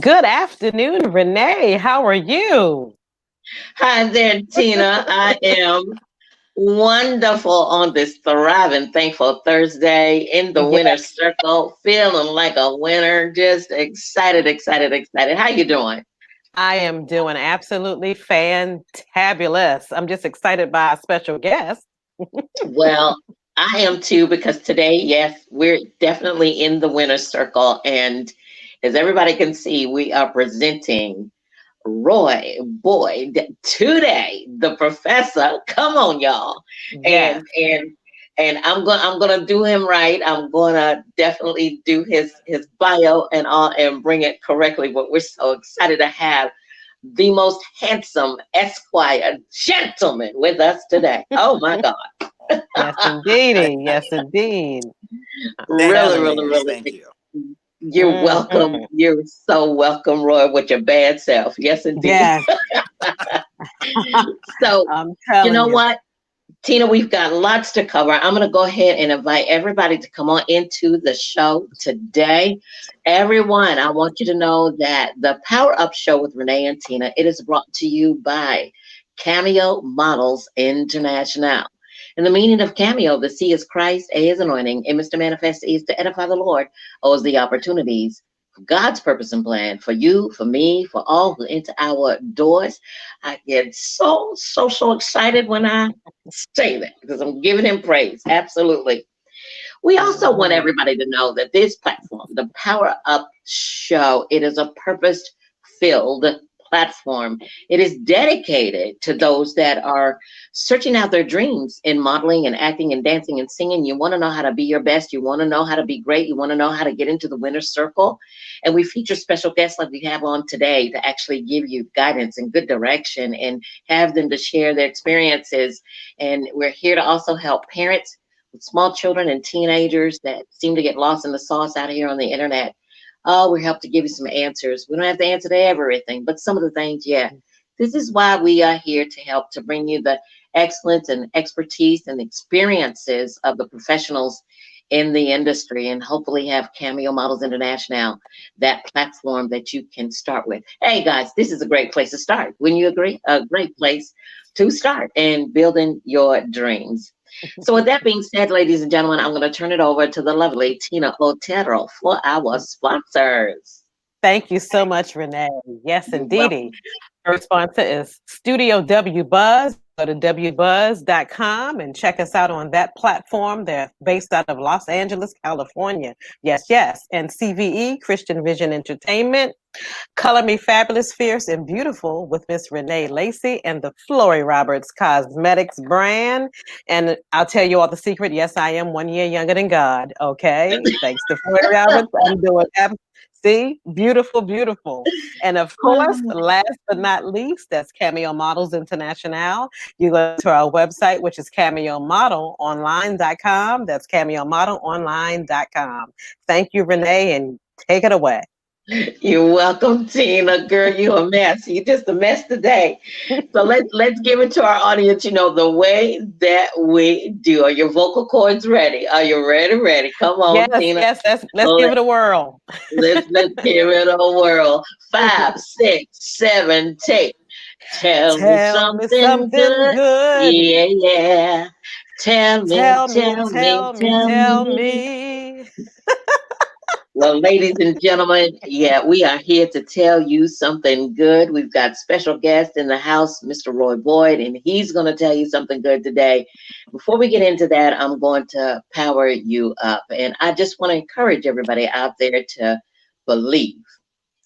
Good afternoon, Renee. How are you? Hi there, Tina. I am wonderful on this thriving, thankful Thursday in the Yeah, winner's circle, feeling like a winner, just excited, excited, excited. How you doing? I am doing absolutely fantabulous. I'm just excited by a special guest. Well, I am too because today, yes, we're definitely in the winner's circle, and as everybody can see, we are presenting Roy Boyd today, the professor. Come on, y'all. Yes. And I'm gonna do him right. I'm gonna definitely do his bio and all and bring it correctly. But we're so excited to have the most handsome Esquire gentleman with us today. Oh my God. Yes, indeedy. Yes, indeed. Thank Really, you, really, ladies. really. Thank you. You're welcome. Mhm. You're so welcome, Roy, with your bad self. Yes, indeed. Yes, So, I'm you telling know you. what? Tina, we've got lots to cover. I'm going to go ahead and invite everybody to come on into the show today. Everyone, I want you to know that the Power Up Show with Renee and Tina, it is brought to you by Cameo Models International. And the meaning of Cameo, the C is Christ, A is anointing, and Mr. Manifest is to edify the Lord, O is the opportunities. God's purpose and plan for you, for me, for all who enter our doors. I get so excited when I say that because I'm giving him praise. Absolutely. We also want Mhm. everybody to know that this platform, the Power Up Show, it is a purpose filled platform. It is dedicated to those that are searching out their dreams in modeling and acting and dancing and singing. You want to know how to be your best. You want to know how to be great. You want to know how to get into the winner's circle. And we feature special guests like we have on today to actually give you guidance and good direction and have them to share their experiences. And we're here to also help parents with small children and teenagers that seem to get lost in the sauce out here on the internet. Oh, we help to give you some answers. We don't have to answer to everything, but some of the things, yeah. This is why we are here to help to bring you the excellence and expertise and experiences of the professionals in the industry and hopefully have Cameo Models International, that platform that you can start with. Hey guys, this is a great place to start. Wouldn't you agree? A great place to start and building your dreams. So, with that being said, ladies and gentlemen, I'm going to turn it over to the lovely Tina Otero for our sponsors. Thank you so much, Renee. Yes, You're indeedy. welcome. First sponsor is Studio W Buzz. Go to wbuzz.com and check us out on that platform. They're based out of Los Angeles, California. Yes, yes. And CVE, Christian Vision Entertainment. Color Me Fabulous, Fierce, and Beautiful with Miss Renee Lacy and the Flory Roberts Cosmetics brand. And I'll tell you all the secret. Yes, I am 1 year younger than God. Okay. Thanks to Flory Roberts. I'm doing See, beautiful, beautiful. And of course, last but not least, that's Cameo Models International. You go to our website, which is cameomodelonline.com. That's cameomodelonline.com. Thank you, Renee, and take it away. You're welcome, Tina. Girl, you a mess. You just a mess today. So let's give it to our audience. You know the way that we do. Are your vocal cords ready? Are you ready? Ready? Come on, Yes, Tina. yes, let's give Let, it a whirl. let's give it a whirl. 5, 6, 7, take. Tell me Tell me something something good. good. Yeah, yeah. Tell me, Tell me, tell me, tell me, tell tell me. me. Well, ladies and gentlemen, yeah, we are here to tell you something good. We've got special guest in the house, Mr. Roy Boyd, and he's going to tell you something good today. Before we get into that, I'm going to power you up. And I just want to encourage everybody out there to believe.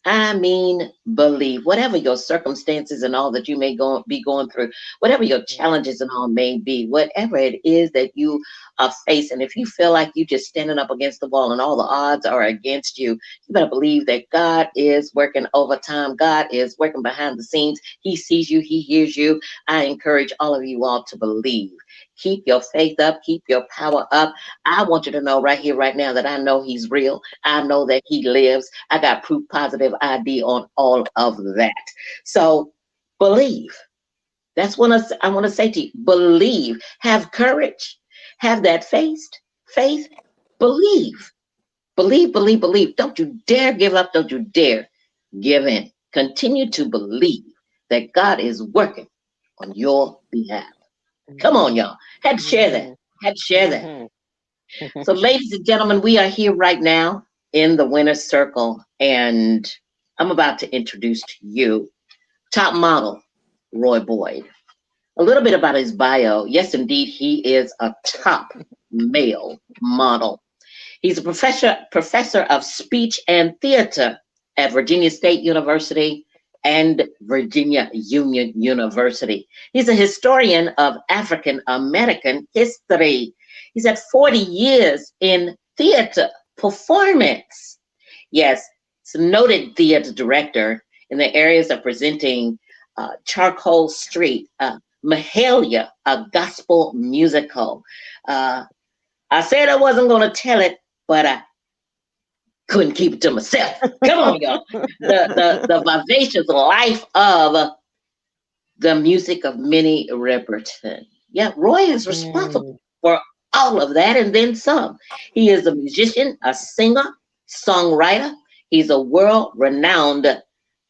I mean, believe whatever your circumstances and all that you may be going through, whatever your challenges and all may be, whatever it is that you are facing. If you feel like you just standing up against the wall and all the odds are against you, you better believe that God is working overtime. God is working behind the scenes. He sees you. He hears you. I encourage all of you all to believe. Keep your faith up. Keep your power up. I want you to know right here, right now, that I know He's real. I know that He lives. I got proof positive ID on all of that. So believe. That's what I want to say to you. Believe. Have courage. Have that faith. Faith. Believe. Believe, believe, believe. Don't you dare give up. Don't you dare. Give in. Continue to believe that God is working on your behalf. Come on, y'all. Had to share that. Had to share that. Mhm. So, ladies and gentlemen, we are here right now in the winner's circle, and I'm about to introduce to you top model Roy Boyd. A little bit about his bio. Yes, indeed, he is a top male model. He's a professor of speech and theater at Virginia State University and Virginia Union University. He's a historian of African American history. He's had 40 years in theater performance. Yes, he's a noted theater director in the areas of presenting Charcoal Street, Mahalia, a gospel musical. I said I wasn't going to tell it, but I couldn't keep it to myself. Come on, y'all. The vivacious life of the music of Minnie Riperton. Yeah, Roy is responsible for all of that and then some. He is a musician, a singer, songwriter. He's a world-renowned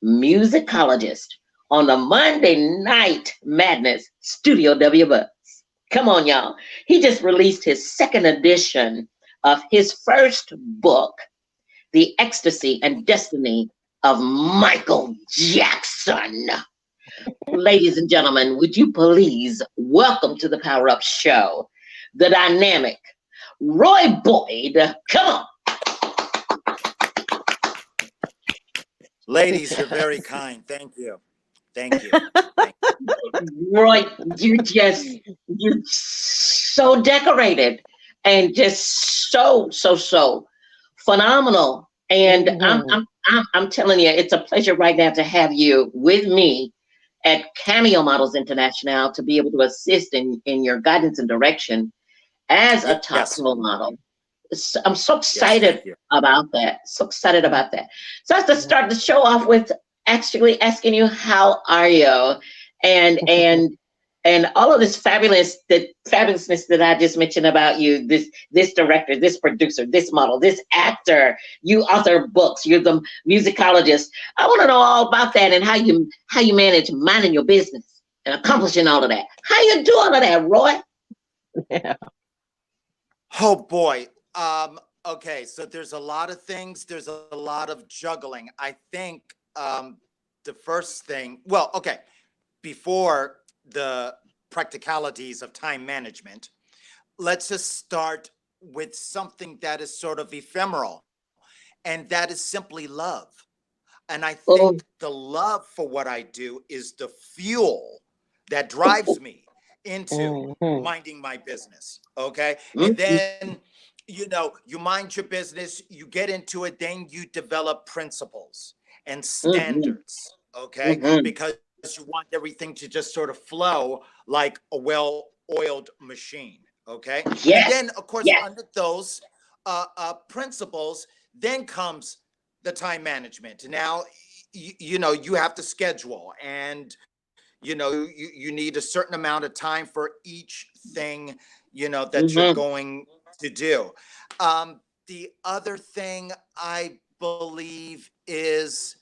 musicologist on the Monday Night Madness Studio W Buzz. Come on, y'all. He just released his second edition of his first book, The Ecstasy and Destiny of Michael Jackson. Ladies and gentlemen, would you please welcome to the Power Up Show, the dynamic Roy Boyd. Come on. Ladies, you're very kind. Thank you. Thank you. Roy, you're so decorated and just so phenomenal. And I'm telling you, it's a pleasure right now to have you with me at Cameo Models Internationale to be able to assist in your guidance and direction as a top role model. I'm so excited about that. So excited about that. So I have to start the show off with actually asking you, how are you? And all of this fabulousness that I just mentioned about you, this director, this producer, this model, this actor, you author books, you're the musicologist. I want to know all about that and how you manage minding your business and accomplishing all of that. How you do all of that, Roy? Yeah. Oh boy. Okay, so there's a lot of things. There's a lot of juggling. I think the first thing, well, okay, before the practicalities of time management, let's just start with something that is sort of ephemeral, and that is simply love. And I think the love for what I do is the fuel that drives me into minding my business. Okay. And then, you mind your business, you get into it, then you develop principles and standards. Okay. Because you want everything to just sort of flow like a well-oiled machine. Okay. Yes. And then, of course, under those principles, then comes the time management. Now, you have to schedule, and you need a certain amount of time for each thing that you're going to do. The other thing I believe is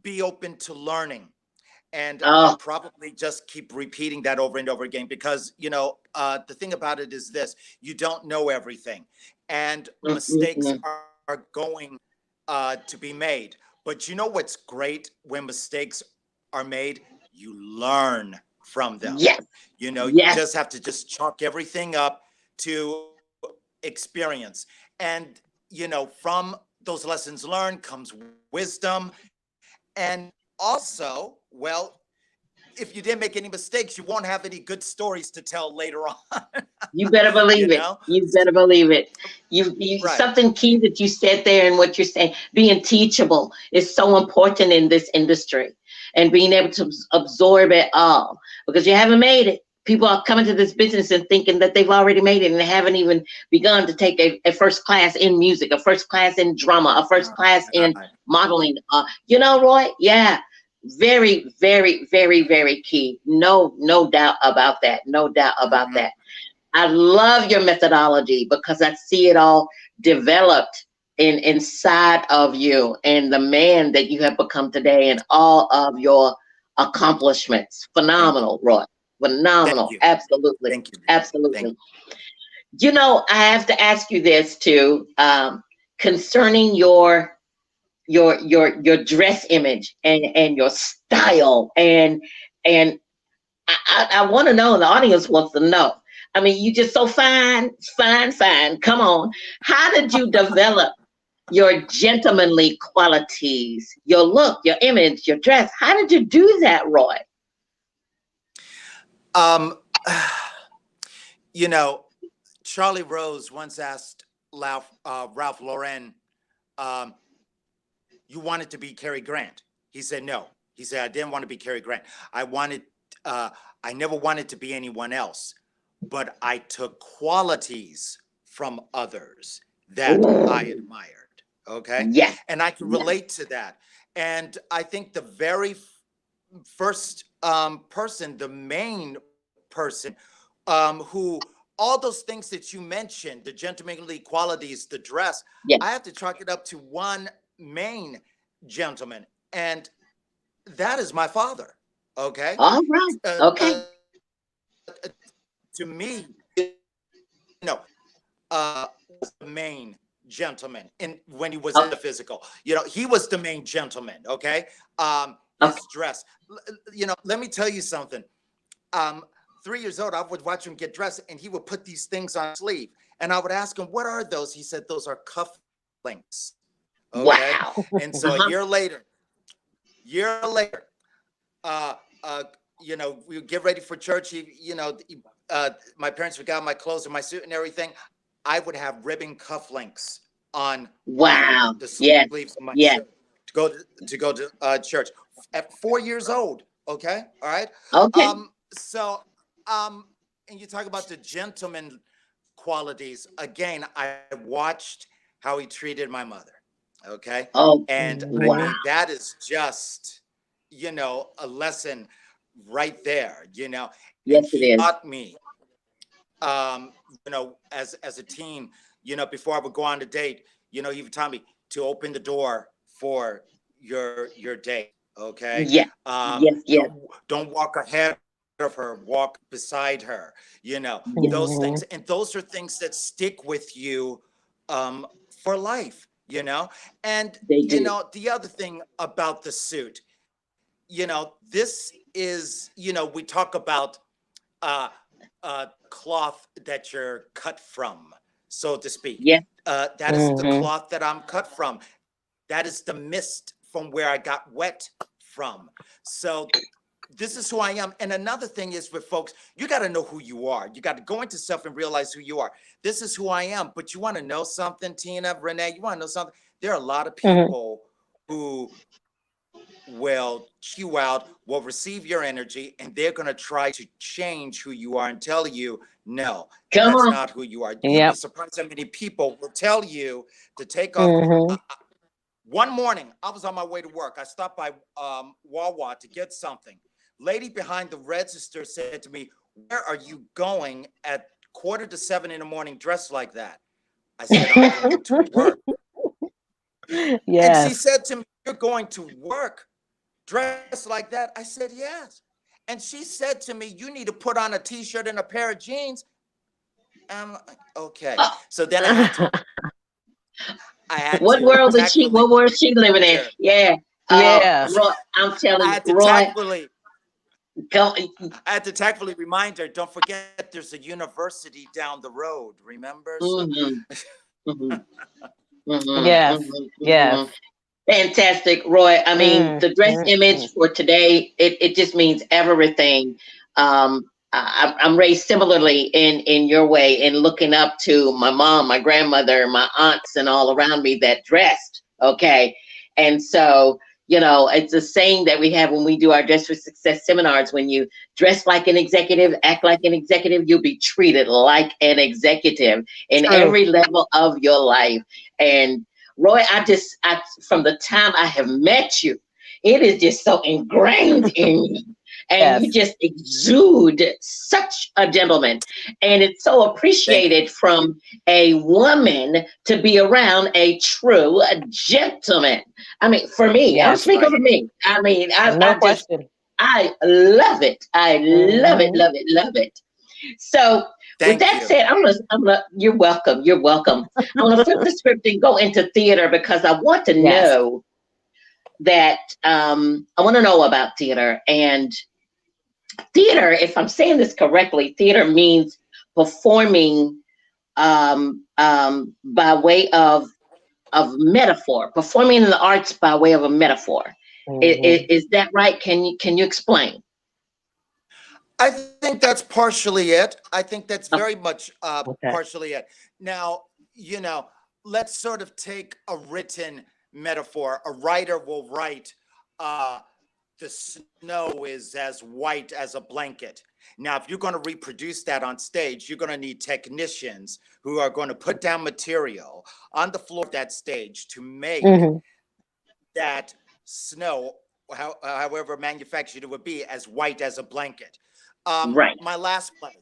be open to learning. And I'll probably just keep repeating that over and over again, because the thing about it is this: you don't know everything, and mistakes are going to be made. But you know what's great when mistakes are made? You learn from them. You just have to just chalk everything up to experience. And, from those lessons learned comes wisdom. And also, well, if you didn't make any mistakes, you won't have any good stories to tell later on. You better believe it. You better believe it. Something key that you said there, and what you're saying, being teachable is so important in this industry, and being able to absorb it all, because you haven't made it. People are coming to this business and thinking that they've already made it, and they haven't even begun to take a first class in music, a first class in drama, a first class in modeling. Roy, very, very, very, very key. No doubt about that. No doubt about that. I love your methodology, because I see it all developed inside of you and the man that you have become today and all of your accomplishments. Thank you. Phenomenal, Roy. Thank Phenomenal. you. Absolutely. Thank you. Thank Absolutely. You know, I have to ask you this too, concerning your dress image and your style and I want to know, and the audience wants to know. I mean, you just so fine, fine, fine. Come on. How did you develop your gentlemanly qualities, your look, your image, your dress? How did you do that, Roy? Um, you know, Charlie Rose once asked Ralph Lauren, um, "You wanted to be Cary Grant?" He said, "No." He said, "I didn't want to be Cary Grant. I wanted, uh, I never wanted to be anyone else, but I took qualities from others that I Ooh, admired." Okay, yes, and I can yes, relate to that. And I think the very first person, the main person, who all those things that you mentioned, the gentlemanly qualities, the dress, yes. I have to chalk it up to one main gentleman, and that is my father. Okay, All right. Okay. to me, you know, was the main gentleman in when he was in Oh, the physical. You know, he was the main gentleman. Okay, okay. his dress. You know, let me tell you something. Um, 3 years old, I would watch him get dressed, and he would put these things on his sleeve, and I would ask him, "What are those?" He said, "Those are cuff links." Okay, Wow. and so a Uh-huh. year later, uh, uh, you know, we would get ready for church. My parents forgot my clothes and my suit and everything. I would have ribbon cufflinks on Wow. the Yes. sleeves of my Yes. shirt to go to church at 4 years old. Okay, all right. Okay. So, and you talk about the gentleman qualities again. I watched how he treated my mother. Okay, Oh, and I wow. Mhm. mean that is just a lesson right there. And Yes, it he is. taught me, as a teen, before I would go on a date, he would tell me to open the door for your date. Okay, Yes. Yes. Yes. don't walk ahead of her, walk beside her. Yes. Those things, Mhm. and those are things that stick with you for life. And They do. the other thing about the suit, this is, we talk about uh, cloth that you're cut from, so to speak. Yes. That is the Mhm. cloth that I'm cut from. That is the mist from where I got wet from. So this is who I am. And another thing is with folks, you got to know who you are. You got to go into self and realize who you are. This is who I am. But you want to know something, Tina, Renee? You want to know something? There are a lot of Mhm. people who will check you out, will receive your energy, and they're going to try to change who you are and tell you, no, Come that's on. not who you are. You'd be Yep. surprised how many people will tell you to take off. Mhm. One morning, I was on my way to work. I stopped by Wawa to get something. Lady behind the register said to me, "Where are you going at 6:45 in the morning dressed like that?" I said, "I'm going to work." And she Yes. said to me, "You're going to work dressed like that?" I said, "Yes." And she said to me, "You need to put on a t-shirt and a pair of jeans." And I'm like, okay. So then I had What to world is she? tactfully What world is she living in? remind her. Yeah. Yeah. Roy, I'm I telling you, had to Roy, tactfully go. I had to tactfully remind her, don't forget there's a university down the road, remember? So Mm-hmm, mm-hmm, mm-hmm, Yes. mm-hmm, Yes. mm-hmm. Fantastic, Roy. I mean, Mm. the dress Mm. image Mm. for today, it just means everything. I'm raised similarly in your way, in looking up to my mom, my grandmother, my aunts, and all around me that dressed. Okay, and so it's a saying that we have when we do our Dress for Success seminars: when you dress like an executive, act like an executive, you'll be treated like an executive in True. every level of your life. And Roy, from the time I have met you, it is just so ingrained in me and you Yes. just exude such a gentleman. And it's so Thank you. appreciated from a woman to be around a true gentleman. I mean, for me, I'm Yes. speaking Right. for me. I mean, No I just, question. I love it. I love it, Hmm. love it, love it. So with Thank that you. said, you're welcome. You're welcome. I want to flip the script and go into theater because I want to Yes. know that I want to know about theater. And theater, if I'm saying this correctly, theater means performing by way of performing in the arts by way of a metaphor. Hmm. Is that right? Can you explain? I think that's partially it. I think that's Oh, very much Okay. partially it. Now, you know, let's sort of take a written metaphor. A writer will write, uh, the snow is as white as a blanket. Now, if you're going to reproduce that on stage, you're going to need technicians who are going to put down material on the floor of that stage to make Hmm. that snow, however manufactured it would be, as white as a blanket. right. My last play,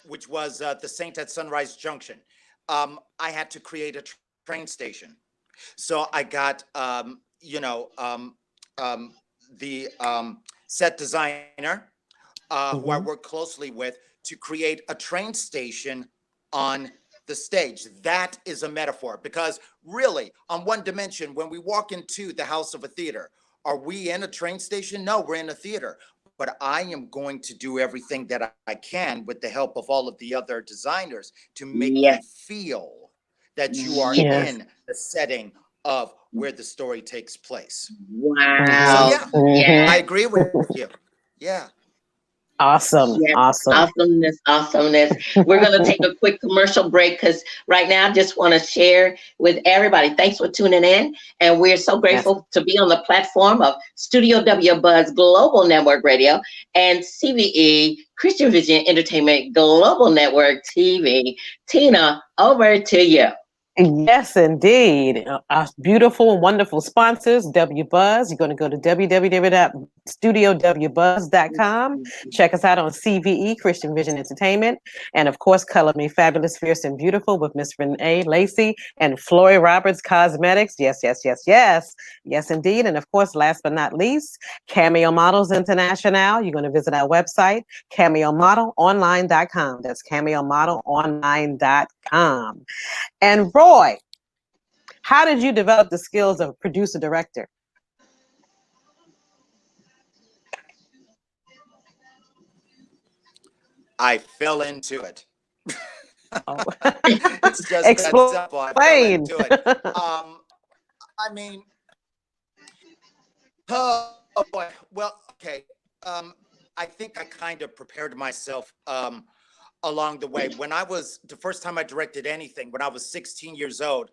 which was the Saint at Sunrise Junction, I had to create a train station. So I got, um, the set designer, who I Hmm. work closely with, to create a train station on the stage. That is a metaphor because, really, on one dimension, when we walk into the house of a theater, are we in a train station? No, we're in a theater. But I am going to do everything that I can with the help of all of the other designers to make you Yes. feel that you are Yes. Yes. in the setting of where the story takes place. So, Hmm. Wow. yeah, Hmm. I Yes. agree with you. Yeah. Awesome. Yes, Awesome. awesomeness, awesomeness. We're going to take a quick commercial break because right now I just want to share with everybody. Thanks for tuning in. And we're so Yes. grateful to be on the platform of Studio W Buzz Global Network Radio and CVE Christian Vision Entertainment Global Network TV. Tina, over to you. Yes, indeed. Our beautiful and wonderful sponsors, W Buzz. You're going to go to www.studiowbuzz.com. Check us out on CVE, Christian Vision Entertainment. And of course, Color Me Fabulous, Fierce, and Beautiful with Miss Renee, Lacy, and Floyd Roberts Cosmetics. Yes, yes, yes, yes. Yes, indeed. And of course, last but not least, Cameo Models Internationale. You're going to visit our website, cameomodelonline.com. That's cameomodelonline.com. And Roy, how did you develop the skills of producer director? I fell into it. Oh. It's just that simple. I fell Explain. into it. I mean, oh boy. Well, okay. Um, I think I kind of prepared myself along the way. When I was the first time I directed anything, when I was 16 years old,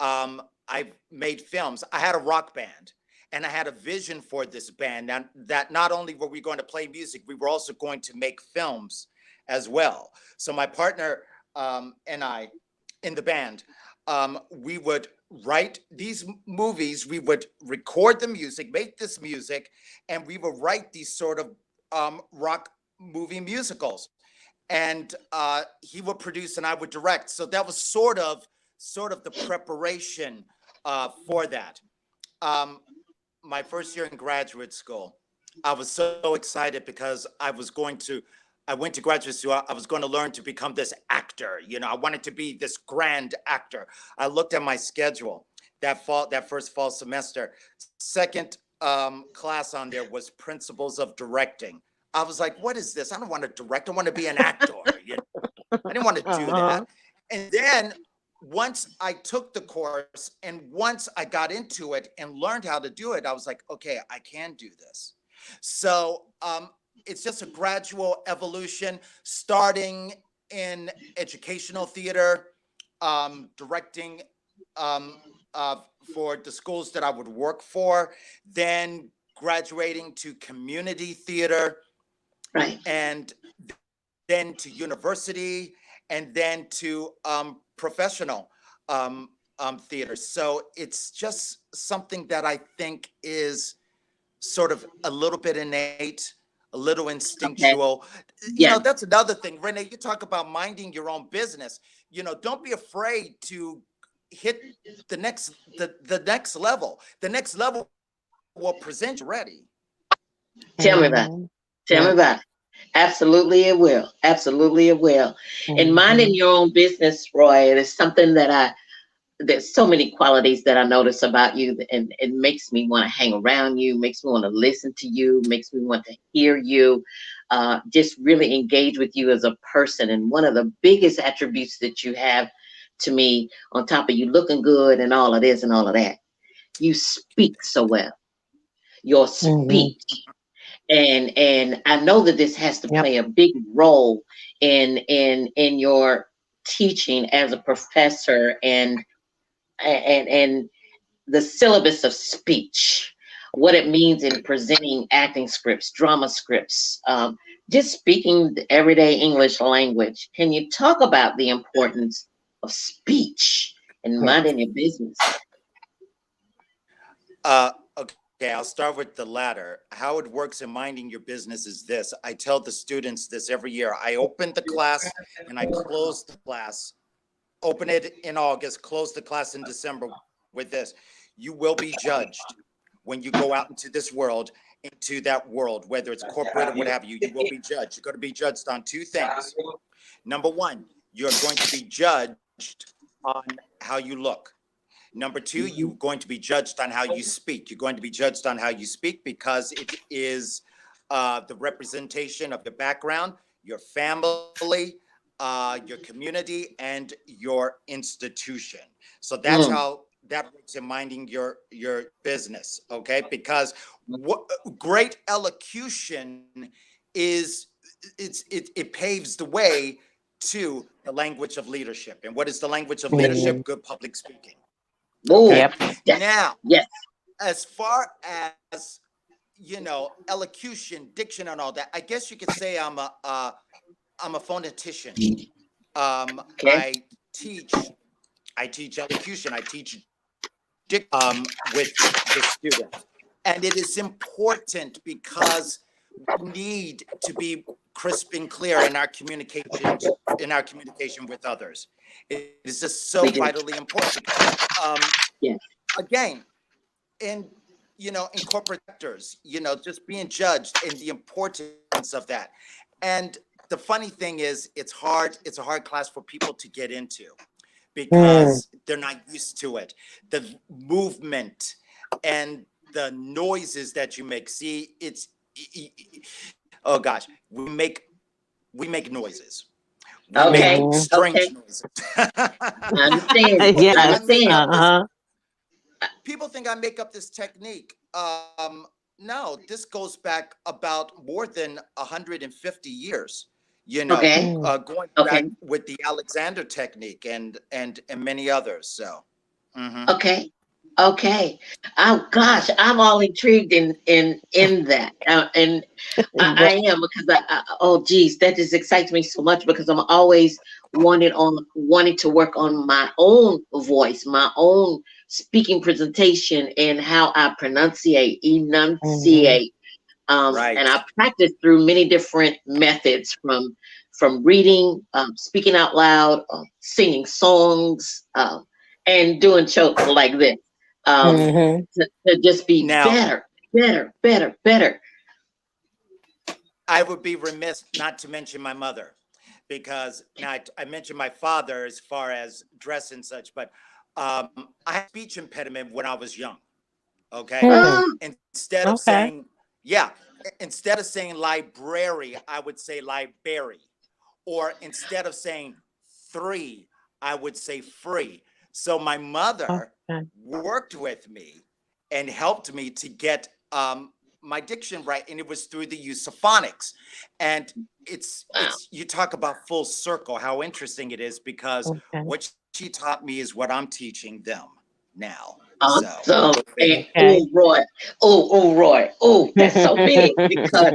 I made films. I had a rock band, and I had a vision for this band. And that not only were we going to play music, we were also going to make films as well. So my partner and I, in the band, we would write these movies. We would record the music, make this music, and we would write these sort of rock movie musicals. And he would produce, and I would direct. So that was sort of the preparation for that. Um, my first year in graduate school, I was so excited because I went to graduate school. I was going to learn to become this actor. I wanted to be this grand actor. I looked at my schedule that first fall semester. Second class on there was principles of directing. I was like, what is this? I don't want to direct. I want to be an actor. I didn't want to do Uh-huh. that. And then once I took the course and once I got into it and learned how to do it, I was like, okay, I can do this. So it's just a gradual evolution, starting in educational theater, directing um, uh, for the schools that I would work for, then graduating to community theater, Right. and then to university, and then to professional theater. So it's just something that I think is sort of a little bit innate. a little Okay. instinctual. Yeah. That's another thing. Renee, you talk about minding your own business. Don't be afraid to hit the next level. The next level will present you ready. Tell me about it. Mm-hmm. Tell me Yeah. about it. Absolutely, it will. Absolutely, it will. And minding Mm-hmm. your own business, Roy, it is something that there's so many qualities that I notice about you, and it makes me want to hang around you, makes me want to listen to you, makes me want to hear you, just really engage with you as a person. And one of the biggest attributes that you have to me, on top of you looking good and all of this and all of that, you speak so well. Your Mm-hmm. speech. And I know that this has to Yep. play a big role in your teaching as a professor, and the syllabus of speech, what it means in presenting acting scripts, drama scripts, just speaking the everyday English language. Can you talk about the importance of speech and Yeah. minding your business? Okay, I'll start with the latter. How it works in minding your business is this. I tell the students this every year. I open the class and I close the class. Open it in August, close the class in December with this. You will be judged when you go out into this world, into that world, whether it's corporate or what have you. You will be judged. You're going to be judged on two things. Number one, you're going to be judged on how you look. Number two, you're going to be judged on how you speak. You're going to be judged on how you speak because it is the representation of your background, your family, your community, and your institution. So that's Mm, how that works in minding your business. Okay, because what great elocution is, it paves the way to the language of leadership. And what is the language of Mm-hmm. leadership? Good public speaking. Okay. oh, Yep. yes, Now, yes. as far as elocution, diction, and all that, I guess you could say I'm a phonetician. Um, Okay. I teach I teach elocution. I teach with the students, and it is important because we need to be crisp and clear in our communication with others. It is just so We do. vitally important. Um, Yes. Again, in in corporate sectors, just being judged and the importance of that. And the funny thing is, it's a hard class for people to get into Mm. because they're not used to it. The movement and the noises that you make. See, oh gosh, we make noises. We make Okay. Mm-hmm. Okay. strange noises. I understand. People I think I Yes. make understand. up this Uh-huh. people think I make up this technique. No, this goes back about more than 150 years. Okay. Mm. Going Okay. back with the Alexander technique and many others. So, mhm. Okay. Okay. Oh gosh, I'm all intrigued in that, and I am, because oh geez, that just excites me so much, because I'm always wanting to work on my own voice, my own speaking presentation, and how I Mm-hmm. enunciate. And Right. I practice through many different methods, from reading, speaking out loud, singing songs, and doing shows like this, um, Mm-hmm. to just be Now, better, better, better, better. I would be remiss not to mention my mother because now I mentioned my father as far as dress and such, but I had a speech impediment when I was young. Okay. Mm. Oh, Instead of Okay. saying, yeah, instead of saying library, I would say library. Or instead of saying three, I would say free. So my mother Okay. worked with me and helped me to get my diction right, and it was through the use of phonics. And wow. you talk about full circle, how interesting it is because Okay. what she taught me is what I'm teaching them now. So Awesome. go And figure. Okay. Roy. Roy. Oh, that's so big, because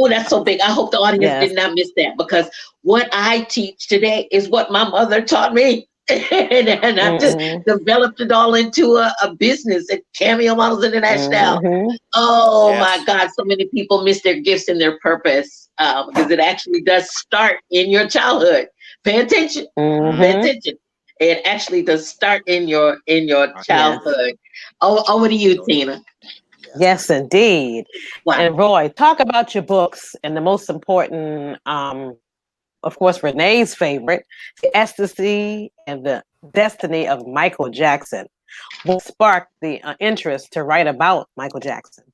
that's so big. I hope the audience Yes. did not miss that, because what I teach today is what my mother taught me. and I've just developed it all into a business at Cameo Models International. Oh my Yes. God, so many people miss their gifts and their purpose because it actually does start in your childhood. Pay attention. Pay attention. It actually does start in your Yes. childhood. Oh, over to you, Tina. Yes. Yes, indeed. Wow. And Roy, talk about your books and the most important, of course, Renee's favorite, The Ecstasy and the Destiny of Michael Jackson. What sparked the interest to write about Michael Jackson?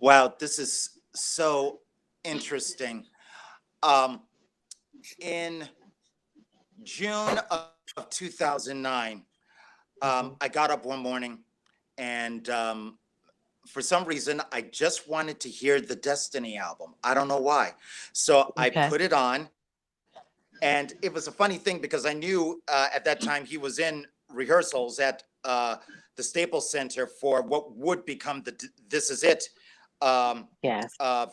Wow, this is so interesting. Um, in June of 2009, I got up one morning and for some reason, I just wanted to hear the Destiny album. I don't know why. So I Okay. put it on, and it was a funny thing because I knew at that time he was in rehearsals at the Staples Center for what would become the This Is It um, Yes. uh,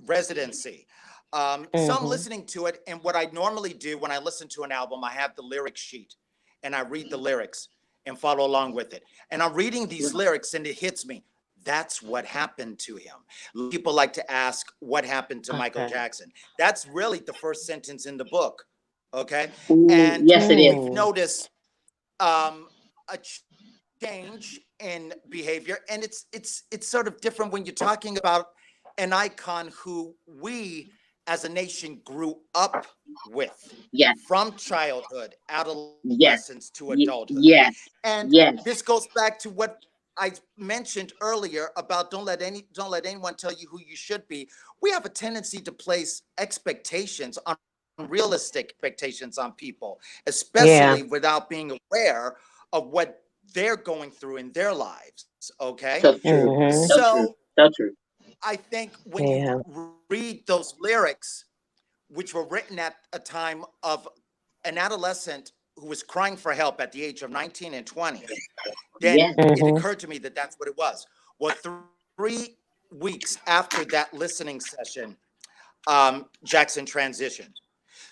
residency. So I'm listening to it, and what I normally do when I listen to an album, I have the lyric sheet, and I read the lyrics and follow along with it. And I'm reading these lyrics, and it hits me. That's what happened to him. People like to ask what happened to Michael Okay. Jackson. That's really the first sentence in the book. Okay. Ooh, And yes, it is. you've noticed a change in behavior, and it's sort of different when you're talking about an icon who we as a nation grew up with Yes, from childhood, yes, adolescence to adulthood. yes, And yes, this goes back to what I mentioned earlier about don't let anyone tell you who you should be. We have a tendency to place expectations on realistic expectations on people, Yeah. especially without being aware of what they're going through in their lives. Okay. so true, so true, So so true. I think when you Yeah. read those lyrics, which were written at a time of an adolescent who was crying for help at the age of 19 and 20, then Yes, it occurred to me that that's what it was. Well, 3 weeks after that listening session, Jackson transitioned.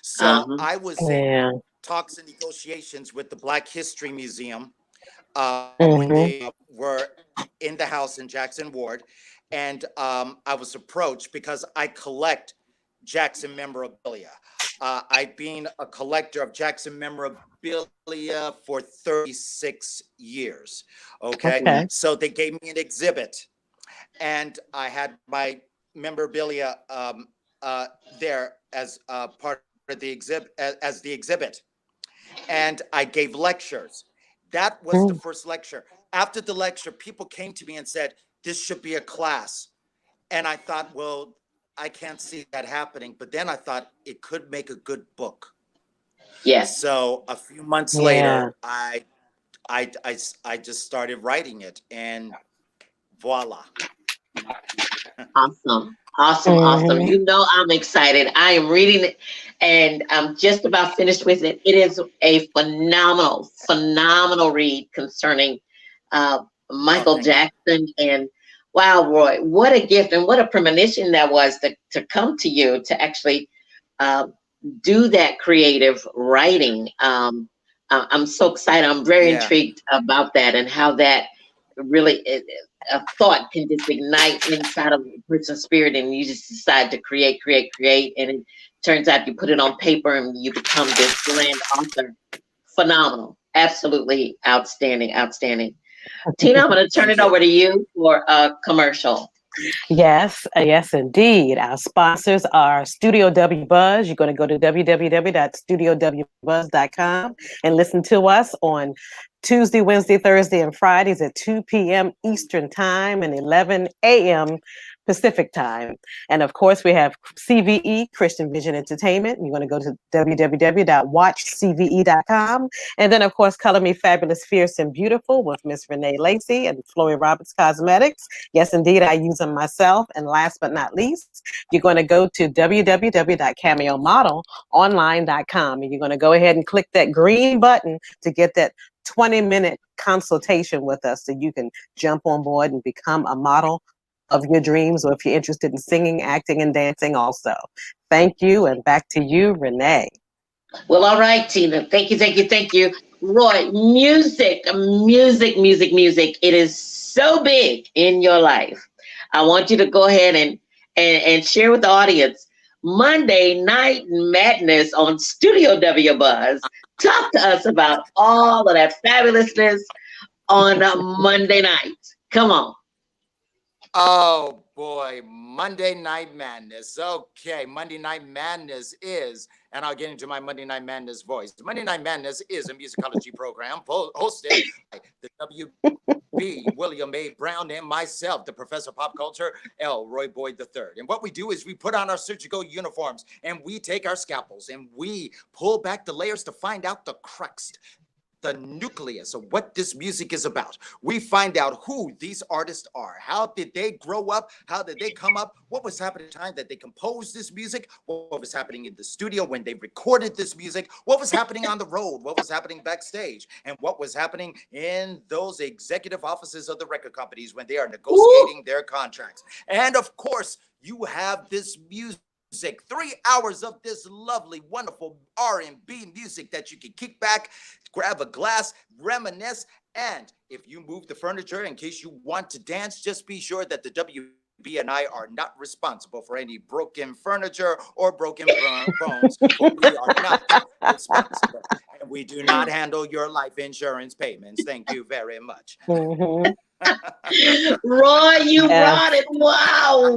So uh-huh. I was in Yeah. talks and negotiations with the Black History Museum when Mm-hmm. they were in the house in Jackson Ward. And I was approached because I collect Jackson memorabilia. I've been a collector of Jackson memorabilia for 36 years. Okay. Okay. So they gave me an exhibit, and I had my memorabilia there as part of the exhibit, as the exhibit. And I gave lectures. That was the Mm. first lecture. After the lecture, people came to me and said, "This should be a class." And I thought, well, I can't see that happening. But then I thought it could make a good book. Yes, So a few months Yeah. later, I just started writing it, and voila. awesome, awesome, awesome. Mm-hmm. You know, I'm excited. I am reading it, and I'm just about finished with it. It is a phenomenal, phenomenal read concerning uh, Oh, Michael thank you. Jackson. And wow, Roy, what a gift and what a premonition that was to come to you to actually uh, do that creative writing. I'm so excited. I'm very Yeah. intrigued about that and how that really a thought can just ignite inside of a person's spirit, and you just decide to create, create, create, and it turns out you put it on paper and you become this grand author. Phenomenal, absolutely outstanding, outstanding. Tina, I'm going to turn Thank it you. over to you for a commercial. Yes, yes, indeed. Our sponsors are Studio W Buzz. You're going to go to www.studiowbuzz.com and listen to us on Tuesday, Wednesday, Thursday, and Fridays at 2 p.m. Eastern Time and 11 a.m. Pacific Time. And of course, we have CVE, Christian Vision Entertainment. You're going to go to www.watchcve.com. And then, of course, Color Me Fabulous, Fierce, and Beautiful with Miss Renee Lacy and Floyd Roberts Cosmetics. Yes, indeed, I use them myself. And last but not least, you're going to go to www.cameomodelonline.com, and you're going to go ahead and click that green button to get that 20-minute consultation with us so you can jump on board and become a model of your dreams, or if you're interested in singing, acting, and dancing also. Thank you, and back to you, Renee. Well, all right, Tina. Thank you, thank you, thank you. Roy, music. It is so big in your life. I want you to go ahead and share with the audience Monday Night Madness on Studio W Buzz. Talk to us about all of that fabulousness on a Monday night. Come on. Oh boy, Monday Night Madness. Okay, Monday Night Madness is, and I'll get into my Monday Night Madness voice. Monday Night Madness is a musicology program hosted by the WB, William A. Brown, and myself, the Professor of Pop Culture, L. Roy Boyd III. And what we do is we put on our surgical uniforms and we take our scalpels and we pull back the layers to find out the crux, the nucleus of what this music is about. We find out who these artists are. How did they grow up? How did they come up? What was happening at the time that they composed this music? What was happening in the studio when they recorded this music? What was happening on the road? What was happening backstage? And what was happening in those executive offices of the record companies when they are negotiating their contracts? And of course, you have this music. 3 hours of this lovely, wonderful R&B music that you can kick back, grab a glass, reminisce, and if you move the furniture in case you want to dance, just be sure that the WB and I are not responsible for any broken furniture or broken bones, for we are not responsible. And we do not handle your life insurance payments. Thank you very much. Mhm. Roy, you Yes. brought it. Wow.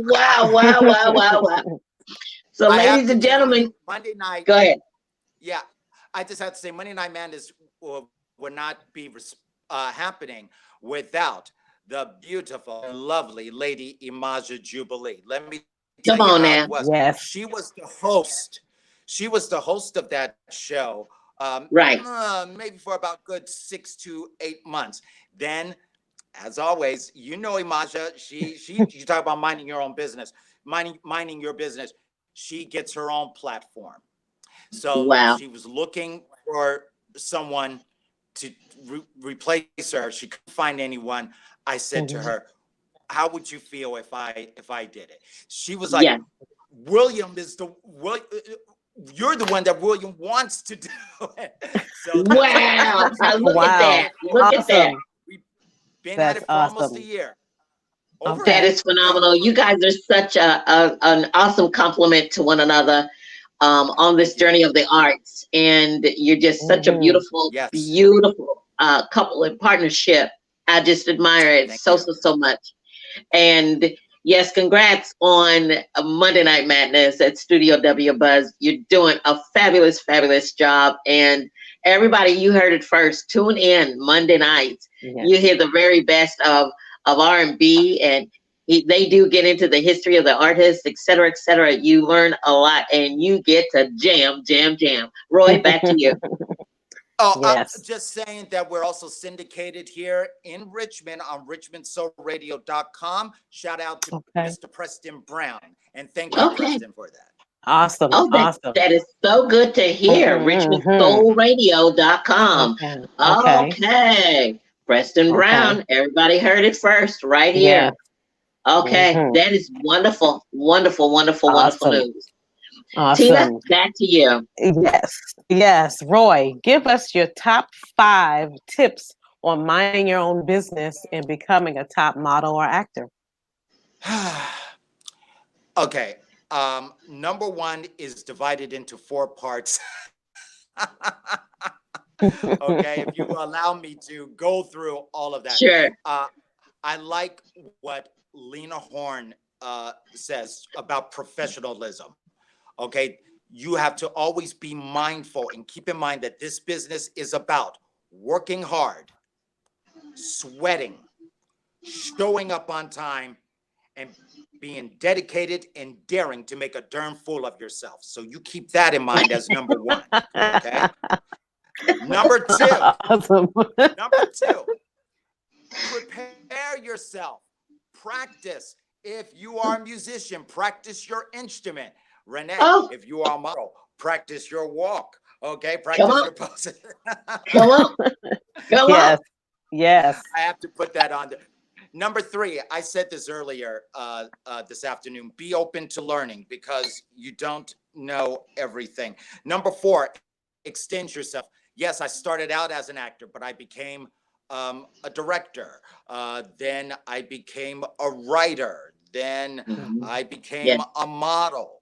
So, I have ladies to and tell gentlemen, you, Monday night, go ahead. yeah, I just have to say, Monday Night Madness would not be happening without the beautiful and lovely Lady Imaja Jubilee. Let me tell you Come how it on was. now. Yes. She was the host. She was the host of that show, Right. maybe for about good 6 to 8 months. Then, as always, you know Imaja. You talk about minding your own business, minding your business. She gets her own platform. So Wow. she was looking for someone to replace her. She couldn't find anyone. I said to Mhm. her, "How would you feel if I did it?" She was like, Yes. "William is the you're the one that William wants to do it." So that's what Wow. Now we look at Wow. that. Look at that. Awesome. we've been at That's it for almost a awesome. year. Over a That Okay. year. is Yeah, phenomenal. over You a year. guys are such an awesome compliment to one another on this Thank you. journey of the arts. And you're just such a Mhm. Yes. beautiful couple in partnership. I just admire it Thank you. so much. And yes, congrats on Monday Night Madness at Studio W Buzz. You're doing a fabulous job. And everybody, you heard it first. Tune in Monday nights. Yes. You hear the very best of R&B, and they do get into the history of the artist, et cetera, et cetera. You learn a lot, and you get to jam. Roy, back to you. Oh, I'm Yes. just saying that we're also syndicated here in Richmond on richmondsoulradio.com. Shout out to Okay. Mr. Preston Brown. And thank you, Okay. Preston, for that. Awesome. Oh, Awesome. that is so good to hear. Mhm. RichmondSoulRadio.com. Okay. Okay. Okay. Preston Okay. Brown. Everybody heard it first right Yes. here. Okay. Mhm. That is wonderful Awesome. news. Tina, Awesome. back to you. Yes. Yes. Roy, give us your top 5 tips on minding your own business and becoming a top model or actor. Okay. Number one is divided into 4 parts. Okay. If you allow me to go through all of that. Sure. Uh, I like what Lena Horne says about professionalism. Okay. You have to always be mindful and keep in mind that this business is about working hard, sweating, showing up on time, and being dedicated and daring to make a darn fool of yourself. So you keep that in mind as number one. Okay. Number two, Awesome. number two, prepare yourself. Practice. If you are a musician, practice your instrument. Renee, Oh, if you are a model, practice your walk. Okay, come practice on. your poses. Come on. Come on. Yes. Yes. I have to put that on there. Number three, I said this earlier this afternoon. Be open to learning because you don't know everything. Number four, extend yourself. Yes, I started out as an actor, but I became a director. Then I became a writer. Then Mhm. I Yes. became a model.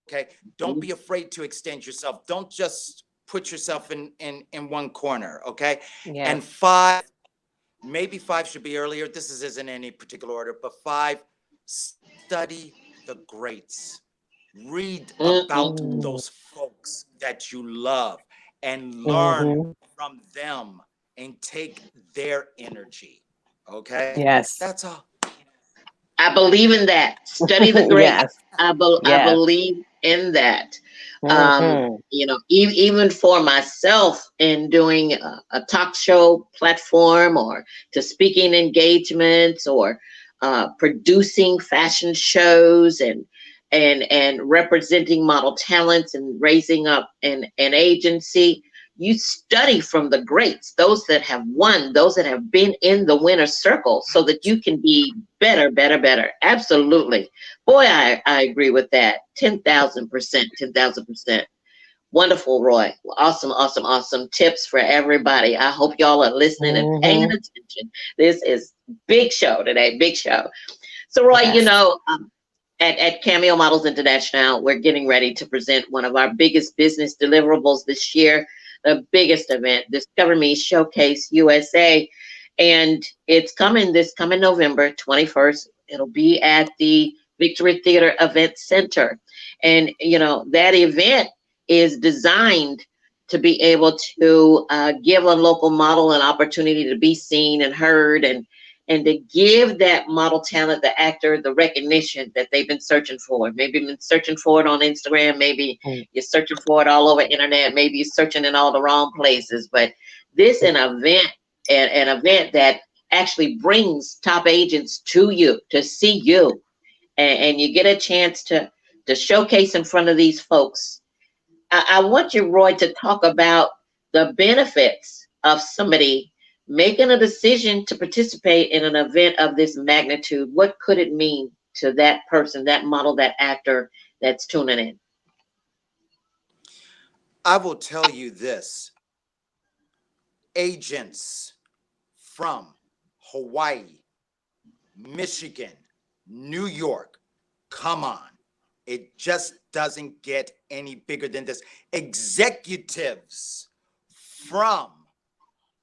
Okay, don't be Mhm. afraid to extend yourself. Don't just put yourself in one corner. Okay, and Yes. five, maybe five should be earlier. This isn't in any particular order, but five, study the greats. Read about Mm-mm. Mm-hmm. those folks that you love and learn Mm-hmm. from them and take their energy. Okay? Yes. That's all. I believe in that. Study the great. Yes. I Yes. believe in that. Mm-hmm. Even for myself in doing a talk show platform or to speaking engagements or producing fashion shows and representing model talents and raising up an agency. You study from the greats, those that have won, those that have been in the winner's circle, so that you can be better, better, better. Absolutely. Boy, I agree with that. 10,000%, 10,000%. Wonderful, Roy. Awesome, awesome, awesome tips for everybody. I hope y'all are listening and paying Mm-hmm. attention. This is big show today, big show. So, Roy, Yes. at Cameo Models International, we're getting ready to present one of our biggest business deliverables this year, the biggest event, Discover Me Showcase USA. And it's coming this coming November 21st. It'll be at the Victory Theater Event Center. And, that event is designed to be able to give a local model an opportunity to be seen and heard and to give that model talent, the actor, the recognition that they've been searching for. Maybe you've been searching for it on Instagram. Maybe you're searching for it all over internet. Maybe you're searching in all the wrong places. But this an event that actually brings top agents to you to see you, and you get a chance to showcase in front of these folks. I want you, Roy, to talk about the benefits of somebody making a decision to participate in an event of this magnitude. What could it mean to that person, that model, that actor that's tuning in? I will tell you this: agents from Hawaii, Michigan, New York, come on. It just doesn't get any bigger than this. Executives from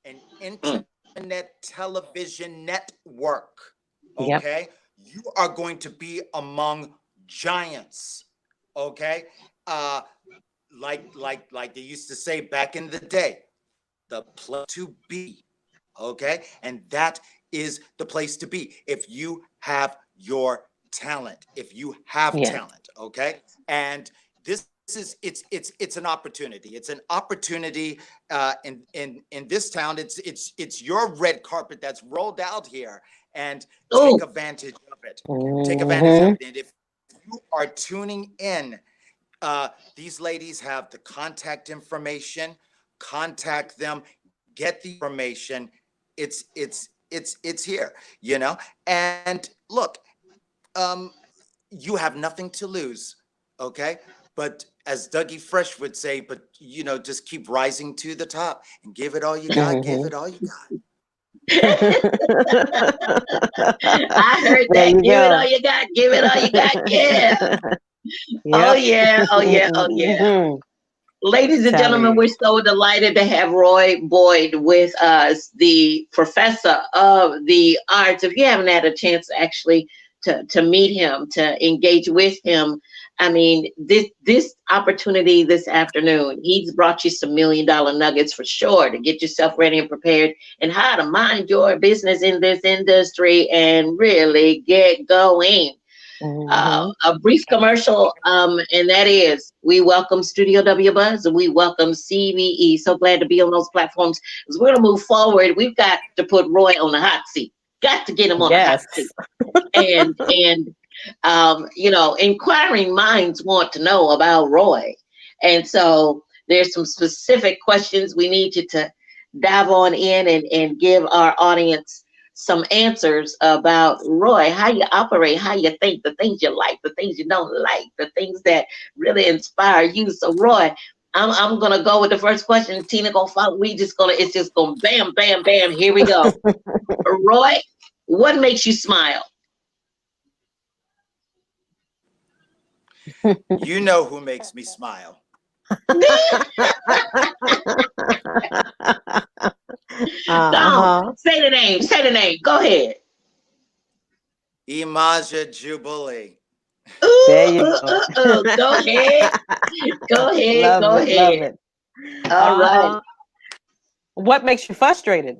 an Mm, internet television network, Yep. okay? You are going to be among giants, okay? Uh, like they used to say back in the day, the place to be, okay? And that is the place to be if you have your talent, if you have Yes. talent, okay? And this is it's an opportunity. It's an opportunity in this town. It's your red carpet that's rolled out here, and take oh, advantage of it. Take advantage of Mm-hmm. it. And if you are tuning in, these ladies have the contact information. Contact them, get the information. It's here, you know. And look, um, you have nothing to lose, okay? But as Dougie Fresh would say, but just keep rising to the top and give it all you got. Give Mm-hmm. it all you got. I heard There that. you Give it all go. you got. Give it all you got. Yeah. Oh, Yep. yeah. Oh, yeah. Oh, yeah. Hmm. Ladies and Tell gentlemen, you. we're so delighted to have Roy Boyd with us, the professor of the arts. If you haven't had a chance actually to meet him, to engage with him, I mean, this opportunity this afternoon, he's brought you some $1 million nuggets for sure to get yourself ready and prepared and how to mind your business in this industry and really get going. Hmm. A brief commercial, and that is we welcome Studio W Buzz and we welcome CVE. So glad to be on those platforms. As we're gonna move forward, we've got to put Roy on the hot seat. Got to get him on the hot Yes. seat. And inquiring minds want to know about Roy, and so there's some specific questions we need you to dive on in and give our audience some answers about Roy, how you operate, how you think, the things you like, the things you don't like, the things that really inspire you. So, Roy, I'm gonna go with the first question. Tina gonna follow. It's just gonna bam, bam, bam. Here we go. Roy, what makes you smile? You know who makes me smile. Go, say the name. Say the name. Go ahead. Imaja Jubilee. There you go. Go ahead. Go ahead. Love Go it. Love ahead. it. All right. What makes you frustrated?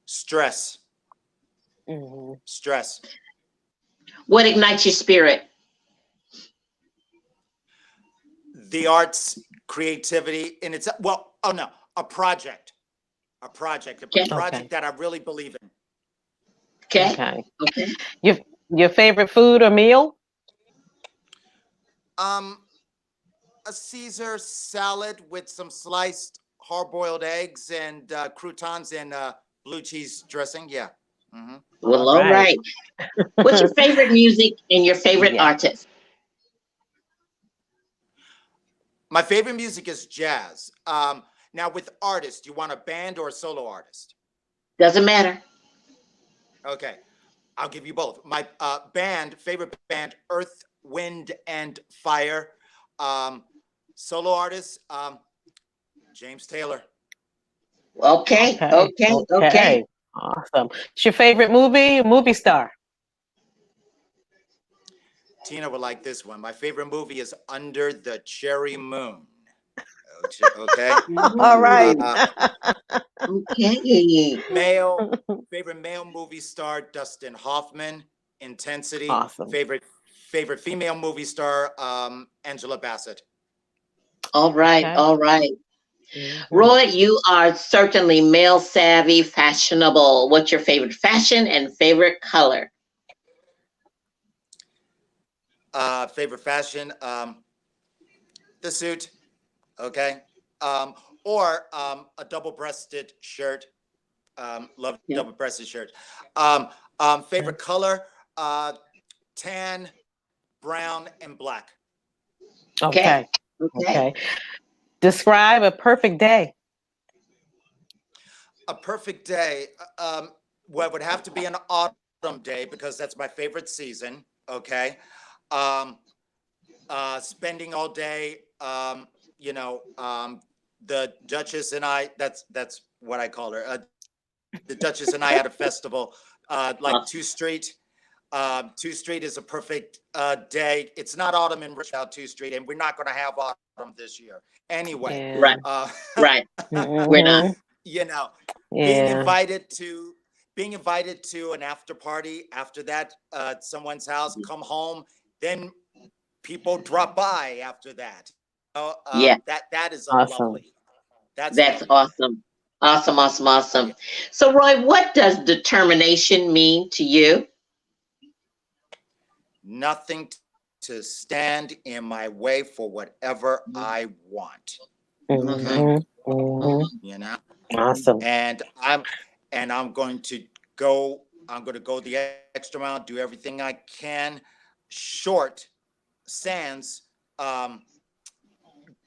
Stress. Mhm. Stress. What ignites your spirit? The arts, creativity, and it's well. Oh no, a project. A project. A Okay. project that I really believe in. Okay. Okay. Okay. Your your favorite food or meal? Um, a Caesar salad with some sliced hard-boiled eggs and croutons and blue cheese dressing. Yeah. Mm-hmm. Well, All all right. right. What's your favorite music and your favorite Yeah. artist? My favorite music is jazz. Now with artists, you want a band or a solo artist? Doesn't matter. Okay, I'll give you both. My favorite band, Earth, Wind, and Fire. Um, Solo artist, James Taylor. Okay. Okay. Okay. Okay. Okay. Awesome. It's your favorite movie star? Tina would like this one. My favorite movie is Under the Cherry Moon. Okay. All right. Okay. Male favorite male movie star, Dustin Hoffman. Intensity. Awesome. Favorite female movie star, Angela Bassett. All right. Okay. All right. Mhm. Roy, you are certainly male savvy, fashionable. What's your favorite fashion and favorite color? Favorite fashion, the suit. Okay. Um, or a double-breasted shirt. Love Yeah. double-breasted shirt. Favorite color, uh, tan, brown, and black. Okay. Okay. Okay. Okay. Describe a perfect day. A perfect day. Well, it would have to be an autumn day because that's my favorite season. Okay. Um, Spending all day, the Duchess and I, that's what I call her. The Duchess and I had a festival, like Awesome. 2 Street. 2 Street is a perfect day. It's not autumn in Richmond, 2 Street, and we're not going to have autumn this year anyway. Yeah. Right. Uh, Right. We're not. Mhm. you know, being Yeah. invited to an after party after that at someone's house, come home, then people drop by after that. Yeah. That is a Awesome. lovely. That's That's lovely. awesome. Awesome. Awesome. Yeah. Awesome. So, Roy, what does determination mean to you? Nothing to stand in my way for whatever I want. Okay. Mhm. Mhm. You know, Awesome. and I'm going to go. I'm going to go the extra mile, do everything I can, short sans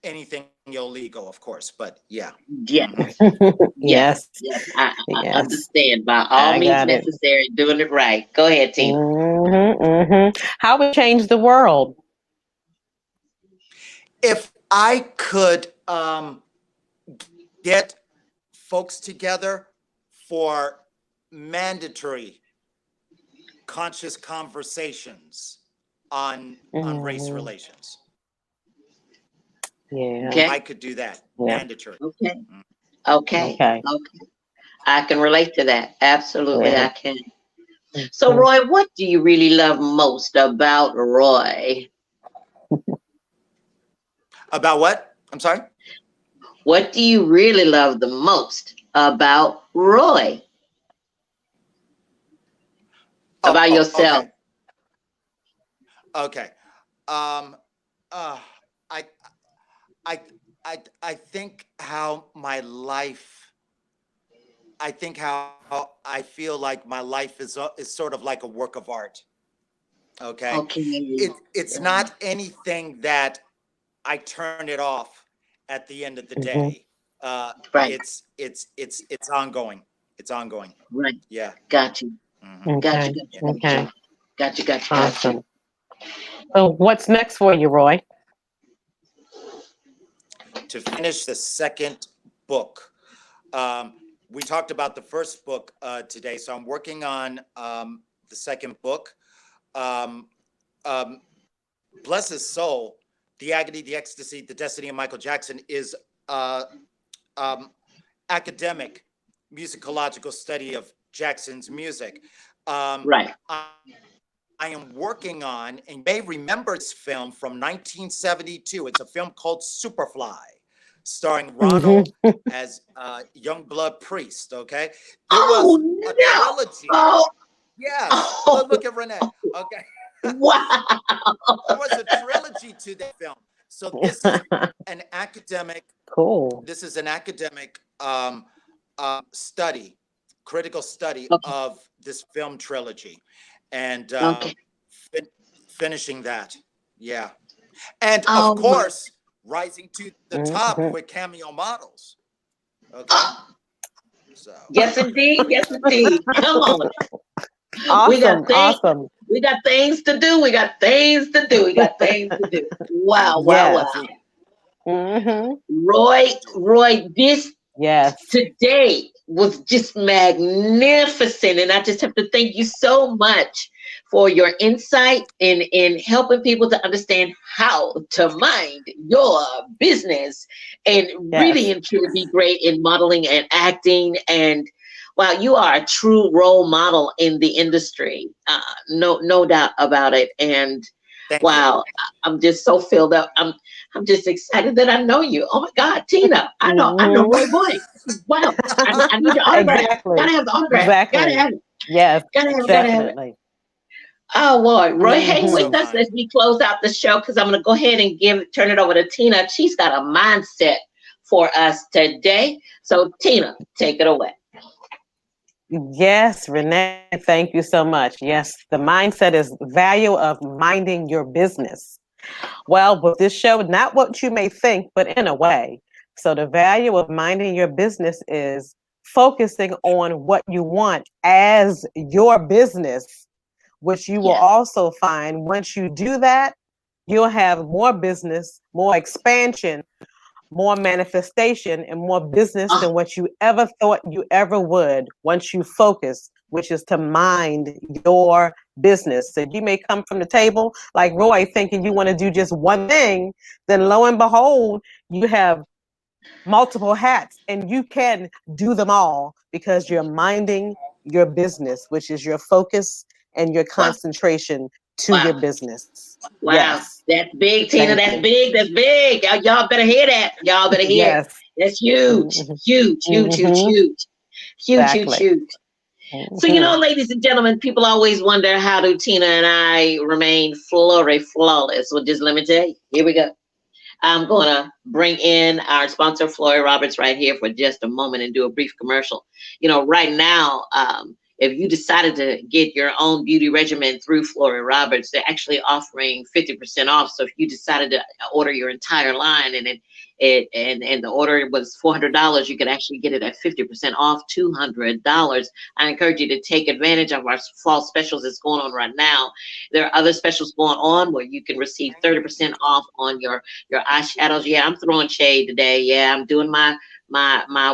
anything illegal, of course. But yeah. Yes. Hmm. Yes. Yes. Yes. I Yes. understand. By all I means got it. necessary, doing it right. Go ahead, Tina. How would change the world? If I could get folks together for mandatory conscious conversations on race Mhm. relations. Yeah. If Okay. I could do that, Yeah. mandatory. Okay. Okay. Okay. Okay. I can relate to that. Absolutely, Yeah. I can. So, Mhm. Roy, what do you really love most about Roy? About what? I'm sorry? What do you really love the most about Roy? About Oh, yourself? okay. Okay. Um uh I I I think how my life I think how I feel like my life is sort of like a work of art. Okay. Okay. It's not anything that I turn it off at the end of the Mhm. day. Right. It's ongoing. It's ongoing. Right. Yeah. Got you. Hmm. Got you. Okay. Got you. Got Okay. you. Got you. Got you. Got you. Awesome. So what's next for you, Roy? To finish the second book. We talked about the first book today, so I'm working on the second book. Um, um, Bless his soul, the agony, the ecstasy, the destiny of Michael Jackson is uh, um, academic musicological study of Jackson's music. Right. I am working on, and you may remember this film from 1972. It's a film called Superfly, starring Mhm. Ronald as young blood priest. Okay, there Oh was a no. trilogy. Oh. Yes, Oh. look at Renee. Okay, Wow. there was a trilogy to that film. So this is an academic. Cool. This is an academic study, critical study Okay. of this film trilogy, and Okay. finishing that. Yeah. And of Oh my. course, rising to the top Mhm. with Cameo models. Okay. So, Yes, indeed. Yes, indeed. Come on. We got Awesome. things. Awesome. We got things to do. We got things to do. We got things to do. Wow. Wow. indeed, Yes. Wow. indeed, Hmm. Roy. Roy. This Yes. today was just magnificent, and I just have to thank you so much for your insight in helping people to understand how to mind your business and really Yes. and truly be great in modeling and acting. And wow, you are a true role model in the industry, no doubt about it. And thank you. wow, I'm just so filled up. I'm just excited that I know you. Oh my God, Tina, I know Hmm. Roy Boy. Wow, I need your autograph. Exactly. Gotta have the autograph. Gotta Exactly. have it. Yes. Gotta have Thank it. you. Gotta have it. Definitely. Oh boy, Roy, hang You're with so Hmm. us kind. as we close out the show because I'm gonna go ahead and turn it over to Tina. She's got a mindset for us today. So Tina, take it away. Yes, Renee, thank you so much. Yes, the mindset is value of minding your business. Well, with this show, not what you may think, but in a way. So the value of minding your business is focusing on what you want as your business, which you will Yes. also find once you do that, you'll have more business, more expansion, more manifestation, and more business Oh, than what you ever thought you ever would once you focus, which is to mind your business. So you may come from the table like Roy thinking you want to do just one thing, then lo and behold, you have multiple hats and you can do them all because you're minding your business, which is your focus and your wow, concentration to your wow. business. Wow, Yes. that's big, Tina. Thank That's you. big. That's big. Y'all better hear that. Y'all better hear it. Yes. That's huge, Hmm. huge, huge, huge, Hmm. huge, huge, huge, Exactly. huge. So, Hmm. ladies and gentlemen, people always wonder how do Tina and I remain flawless. Well, just let me tell you. Here we go. I'm going to bring in our sponsor, Floyd Roberts, right here for just a moment and do a brief commercial. Right now, if you decided to get your own beauty regimen through Floyd Roberts, they're actually offering 50% off. So if you decided to order your entire line and the order was $400, you could actually get it at 50% off, $200. I encourage you to take advantage of our fall specials that's going on right now. There are other specials going on where you can receive 30% off on your eyeshadows. Yeah, I'm throwing shade today. Yeah, I'm doing my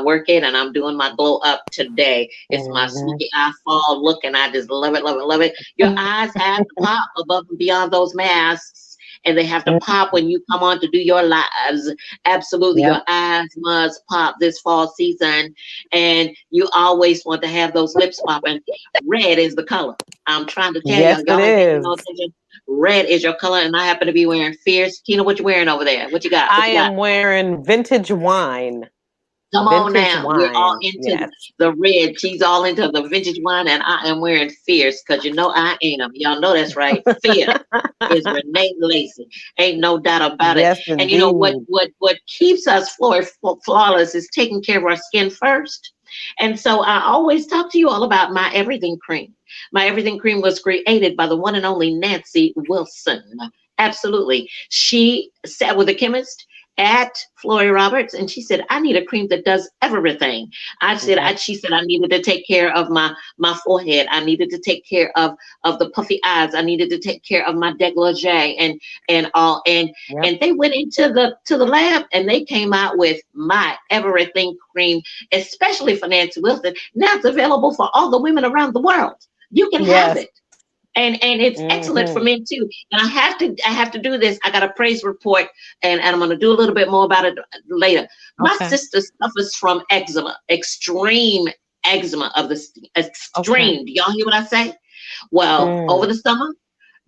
workout and I'm doing my glow up today. It's my Hmm. sneaky eye fall look and I just love it, love it, love it. Your eyes have to pop above and beyond those masks. And they have to pop when you come on to do your lives. Absolutely, Yep. your eyes must pop this fall season. And you always want to have those lips popping. Red is the color. I'm trying to tell y'all, Yes, it y'all ain't paying no is. attention. Red is your color, and I happen to be wearing fierce. Tina, what you wearing over there? What you got? What I you got? am wearing vintage wine. Come on Vintage now. We're all wine. into Yes. the red. She's all into the vintage wine, and I am wearing fierce because I am. Y'all know that's right. Fierce is Renee Lacy. Ain't no doubt about it. Yes, And you know what indeed. what keeps us flawless is taking care of our skin first. And so I always talk to you all about my everything cream. My everything cream was created by the one and only Nancy Wilson. Absolutely. She sat with a chemist at Flory Roberts, and she said, I need a cream that does everything. She said, I needed to take care of my forehead. I needed to take care of the puffy eyes. I needed to take care of my dégagé and all. Yep. And they went into the lab, and they came out with my everything cream, especially for Nancy Wilson. Now it's available for all the women around the world. You can have Yes. it. And it's excellent for men too. And I have to do this. I got a praise report, and I'm going to do a little bit more about it later. My Okay. sister suffers from eczema, extreme eczema of the extreme. Do y'all hear what I say? Well, over the summer,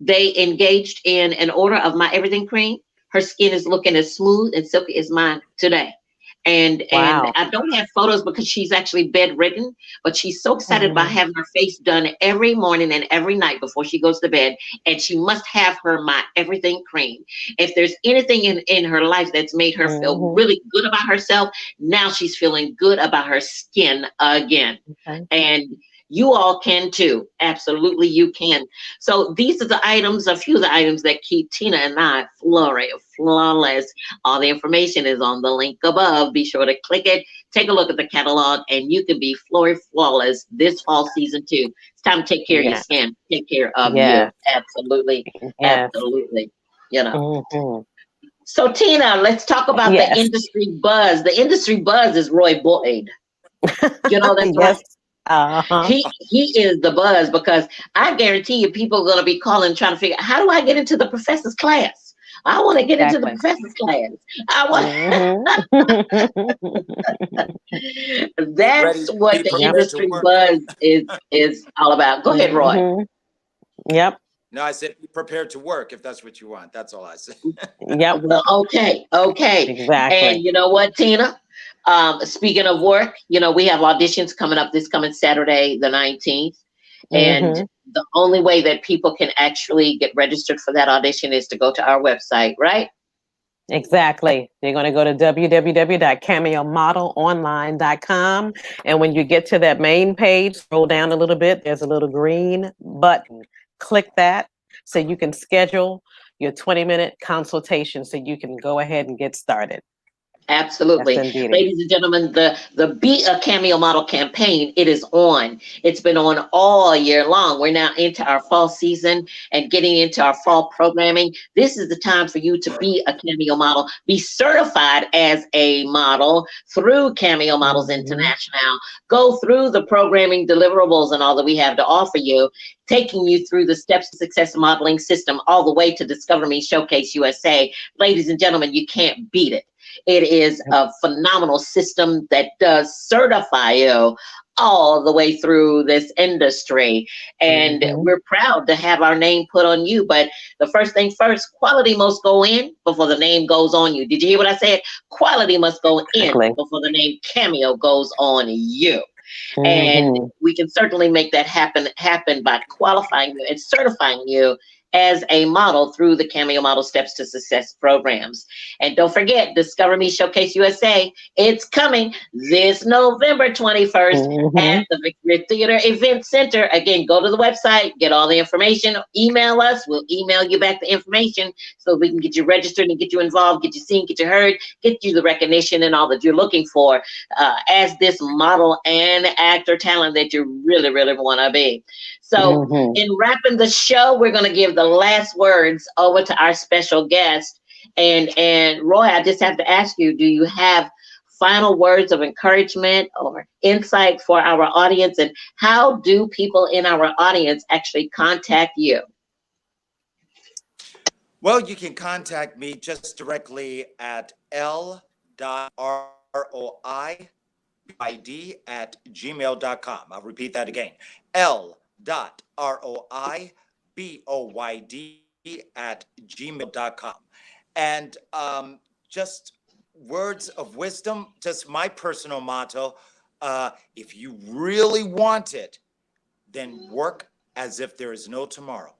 they engaged in an order of my everything cream. Her skin is looking as smooth and silky as mine today. And Wow. I don't have photos because she's actually bedridden, but she's so excited about having her face done every morning and every night before she goes to bed. And she must have her my everything cream. If there's anything in her life that's made her feel really good about herself, now she's feeling good about her skin again. Okay. And you all can too. Absolutely, you can. So these are the items, a few of the items that keep Tina and I flawless. All the information is on the link above. Be sure to click it, take a look at the catalog, and you can be flawless this fall season too. It's time to take care of your skin, take care of you. Absolutely, absolutely. You know. So Tina, let's talk about the industry buzz. The industry buzz is Roy Boyd. You know, that's right. He is the buzz, because I guarantee you people are going to be calling trying to figure out, how do I get into the professor's class? I want to get into the professor's class. That's what the industry buzz is all about. Go ahead, Roy. Yep. No, I said be prepared to work if that's what you want. That's all I said. Yep. Well, okay. Exactly. And you know what, Tina? Speaking of work, you know, we have auditions coming up this coming Saturday, the 19th. And the only way that people can actually get registered for that audition is to go to our website, right? Exactly. You're going to go to www.cameomodelonline.com. And when you get to that main page, scroll down a little bit, there's a little green button. Click that so you can schedule your 20-minute consultation so you can go ahead and get started. Absolutely. Ladies and gentlemen, the Be a Cameo Model campaign, it is on. It's been on all year long. We're now into our fall season and getting into our fall programming. This is the time for you to be a Cameo model, be certified as a model through Cameo Models Internationale. Go through the programming deliverables and all that we have to offer you, taking you through the steps to success modeling system all the way to Discover Me Showcase USA. Ladies and gentlemen, you can't beat it. It is a phenomenal system that does certify you all the way through this industry. And we're proud to have our name put on you. But the first thing first, quality must go in before the name goes on you. Did you hear what I said? Quality must go in before the name Cameo goes on you. And we can certainly make that happen by qualifying you and certifying you as a model through the Cameo Model Steps to Success programs. And don't forget, Discover Me Showcase USA. It's coming this November 21st at the Victory Theater Event Center. Again, go to the website, get all the information, email us. We'll email you back the information so we can get you registered and get you involved, get you seen, get you heard, get you the recognition and all that you're looking for as this model and actor talent that you really, really want to be. So in wrapping the show, we're going to give the last words over to our special guest. And Roy, I just have to ask you, do you have final words of encouragement or insight for our audience? And how do people in our audience actually contact you? Well, you can contact me just directly at l.roiboyd@gmail.com. I'll repeat that again. l.roiboyd@gmail.com. And just words of wisdom, just my personal motto, if you really want it, then work as if there is no tomorrow.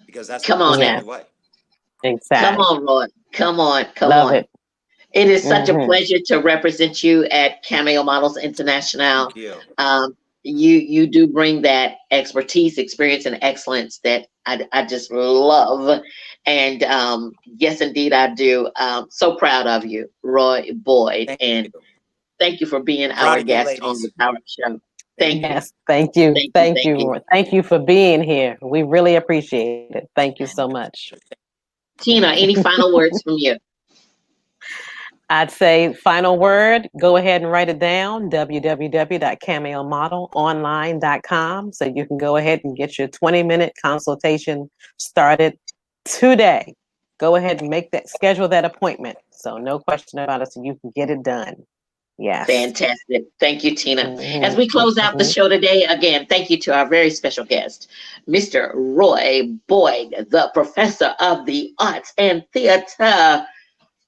Because that's the only way. Exactly. Come on, Roy. Come on. Love it. It is such a pleasure to represent you at Cameo Models Internationale. Thank you. You do bring that expertise, experience, and excellence that I just love. And yes, indeed, I do. So proud of you, Roy Boyd. Thank And you. thank you for being Proud our of you, guest on the ladies. Power Show. Thank Thank you. you. Yes, thank you. Thank you. Thank Thank you. you. Thank you for being here. We really appreciate it. Thank you so much. Tina, any final words from you? I'd say final word, go ahead and write it down, www.cameomodelonline.com. So you can go ahead and get your 20-minute consultation started today. Go ahead and schedule that appointment. So no question about it, so you can get it done. Yes. Fantastic. Thank you, Tina. As Mhm, we close out the mhm. show today, again, thank you to our very special guest, Mr. Roy Boyd, the professor of the arts and theater.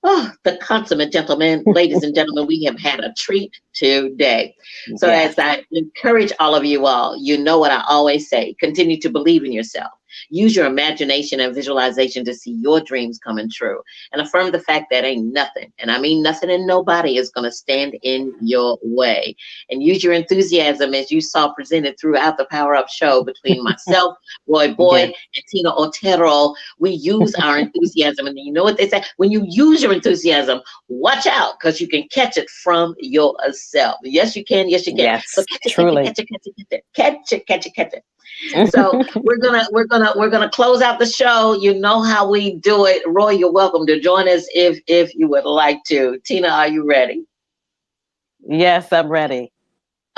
Oh, the consummate gentleman. Ladies and gentlemen, we have had a treat today. So, Yes. as I encourage all of you all, you know what I always say, continue to believe in yourself. Use your imagination and visualization to see your dreams coming true. And affirm the fact that ain't nothing, and I mean nothing and nobody, is going to stand in your way. And use your enthusiasm as you saw presented throughout the Power Up show between myself, Roy Boyd, Yes. and Tina Otero. We use our enthusiasm. And you know what they say? When you use your enthusiasm, watch out, because you can catch it from yourself. Yes, you can. Yes, you can. So Yes. catch it, catch it, Truly. catch it, catch it, catch it, catch it, catch it. So we're gonna close out the show. You know how we do it. Roy, you're welcome to join us if you would like to. Tina, are you ready? Yes, I'm ready.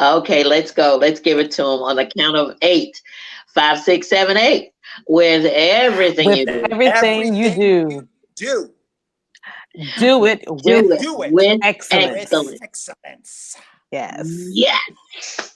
Okay, let's go. Let's give it to him on the count of 8. 5, 6, 7, 8. With everything With you do, everything you Everything you do, do, do it do with it do it with with excellence. excellence. excellence. Yes. Yes.